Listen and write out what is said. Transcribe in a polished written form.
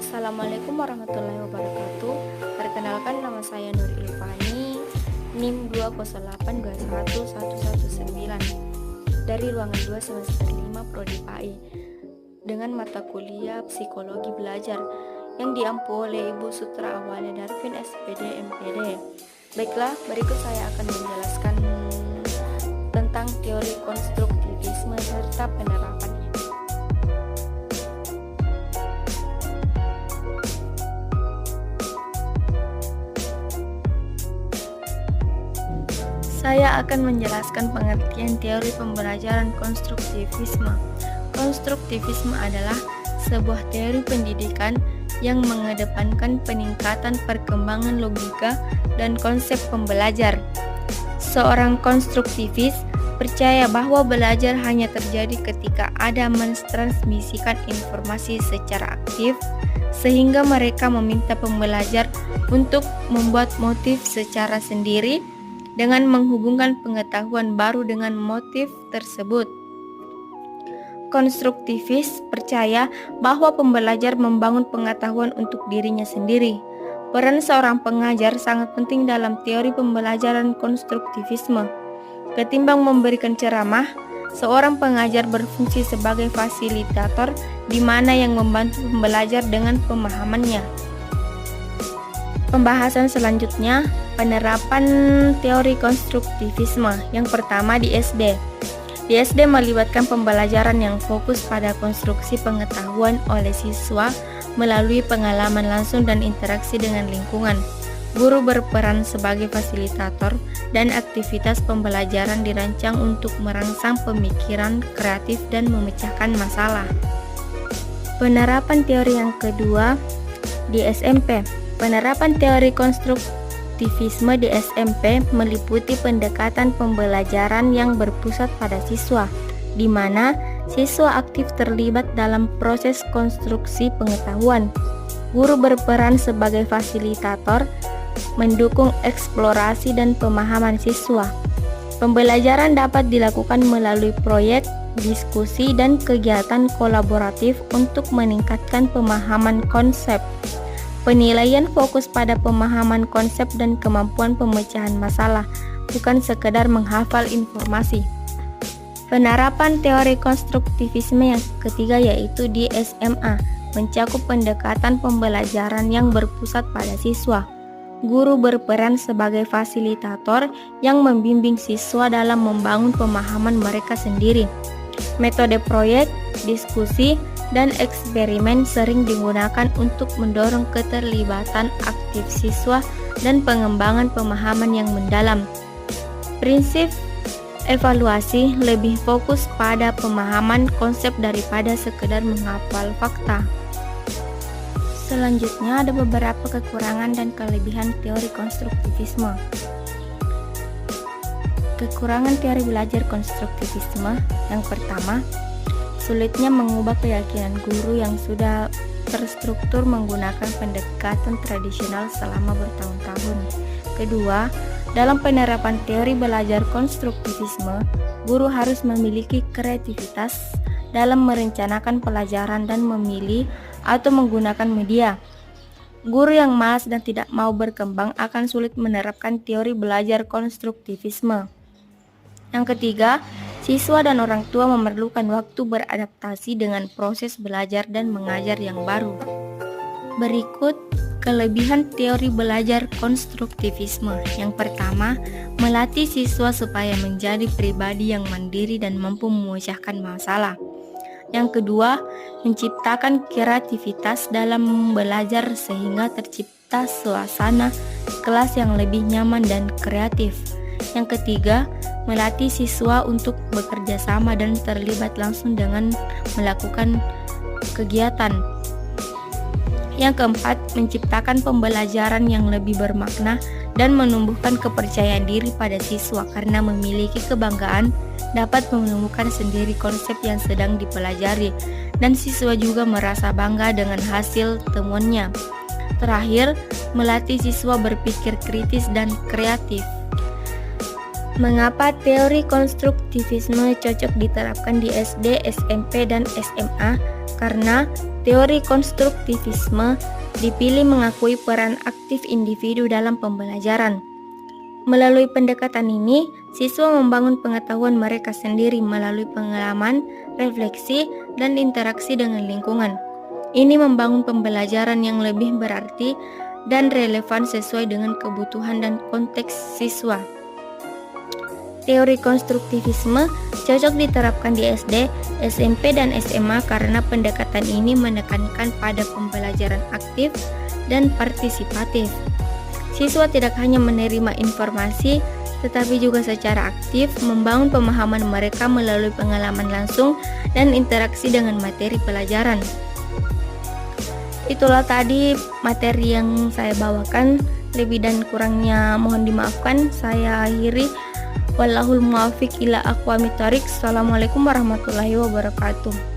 Assalamualaikum warahmatullahi wabarakatuh. Perkenalkan, nama saya Nur Ilfani, NIM 208211119 dari ruangan 2 semester 5 Prodi PAI dengan mata kuliah Psikologi Belajar yang diampu oleh Ibu Sutra Awalia Darvin SPD MPD. Baiklah, berikut saya akan menjelaskan tentang teori konstruktivisme serta penerapannya. Saya akan menjelaskan pengertian teori pembelajaran konstruktivisme. Konstruktivisme adalah sebuah teori pendidikan yang mengedepankan peningkatan perkembangan logika dan konsep pembelajar. Seorang konstruktivis percaya bahwa belajar hanya terjadi ketika ada mentransmisikan informasi secara aktif, sehingga mereka meminta pembelajar untuk membuat motif secara sendiri dengan menghubungkan pengetahuan baru dengan motif tersebut. Konstruktivis percaya bahwa pembelajar membangun pengetahuan untuk dirinya sendiri. Peran seorang pengajar sangat penting dalam teori pembelajaran konstruktivisme. Ketimbang memberikan ceramah, seorang pengajar berfungsi sebagai fasilitator di mana yang membantu pembelajar dengan pemahamannya. Pembahasan selanjutnya, penerapan teori konstruktivisme. Yang pertama di SD. Di SD melibatkan pembelajaran yang fokus pada konstruksi pengetahuan oleh siswa melalui pengalaman langsung dan interaksi dengan lingkungan. Guru berperan sebagai fasilitator dan aktivitas pembelajaran dirancang untuk merangsang pemikiran kreatif dan memecahkan masalah. Penerapan teori yang kedua di SMP. Penerapan teori konstruktivisme di SMP meliputi pendekatan pembelajaran yang berpusat pada siswa, di mana siswa aktif terlibat dalam proses konstruksi pengetahuan. Guru berperan sebagai fasilitator, mendukung eksplorasi dan pemahaman siswa. Pembelajaran dapat dilakukan melalui proyek, diskusi, dan kegiatan kolaboratif untuk meningkatkan pemahaman konsep. Penilaian fokus pada pemahaman konsep dan kemampuan pemecahan masalah, bukan sekedar menghafal informasi. Penerapan teori konstruktivisme yang ketiga yaitu di SMA, mencakup pendekatan pembelajaran yang berpusat pada siswa. Guru berperan sebagai fasilitator yang membimbing siswa dalam membangun pemahaman mereka sendiri. Metode proyek, diskusi, dan eksperimen sering digunakan untuk mendorong keterlibatan aktif siswa dan pengembangan pemahaman yang mendalam. Prinsip evaluasi lebih fokus pada pemahaman konsep daripada sekedar menghafal fakta. Selanjutnya ada beberapa kekurangan dan kelebihan teori konstruktivisme. Kekurangan teori belajar konstruktivisme. Yang pertama, sulitnya mengubah keyakinan guru yang sudah terstruktur menggunakan pendekatan tradisional selama bertahun-tahun. Kedua, dalam penerapan teori belajar konstruktivisme, guru harus memiliki kreativitas dalam merencanakan pelajaran dan memilih atau menggunakan media. Guru yang malas dan tidak mau berkembang akan sulit menerapkan teori belajar konstruktivisme. Yang ketiga, siswa dan orang tua memerlukan waktu beradaptasi dengan proses belajar dan mengajar yang baru. Berikut kelebihan teori belajar konstruktivisme. Yang pertama, melatih siswa supaya menjadi pribadi yang mandiri dan mampu memecahkan masalah. Yang kedua, menciptakan kreativitas dalam belajar sehingga tercipta suasana kelas yang lebih nyaman dan kreatif. Yang ketiga, melatih siswa untuk bekerja sama dan terlibat langsung dengan melakukan kegiatan. Yang keempat, menciptakan pembelajaran yang lebih bermakna dan menumbuhkan kepercayaan diri pada siswa karena memiliki kebanggaan dapat menemukan sendiri konsep yang sedang dipelajari dan siswa juga merasa bangga dengan hasil temuannya. Terakhir, melatih siswa berpikir kritis dan kreatif. Mengapa teori konstruktivisme cocok diterapkan di SD, SMP, dan SMA? Karena teori konstruktivisme dipilih mengakui peran aktif individu dalam pembelajaran. Melalui pendekatan ini, siswa membangun pengetahuan mereka sendiri melalui pengalaman, refleksi, dan interaksi dengan lingkungan. Ini membangun pembelajaran yang lebih berarti dan relevan sesuai dengan kebutuhan dan konteks siswa. Teori konstruktivisme cocok diterapkan di SD, SMP, dan SMA karena pendekatan ini menekankan pada pembelajaran aktif dan partisipatif. Siswa tidak hanya menerima informasi, tetapi juga secara aktif membangun pemahaman mereka melalui pengalaman langsung dan interaksi dengan materi pelajaran. Itulah tadi materi yang saya bawakan. Lebih dan kurangnya mohon dimaafkan. Saya akhiri. Wallahul muwaffiq ila aqwamit thoriq. Assalamualaikum warahmatullahi wabarakatuh.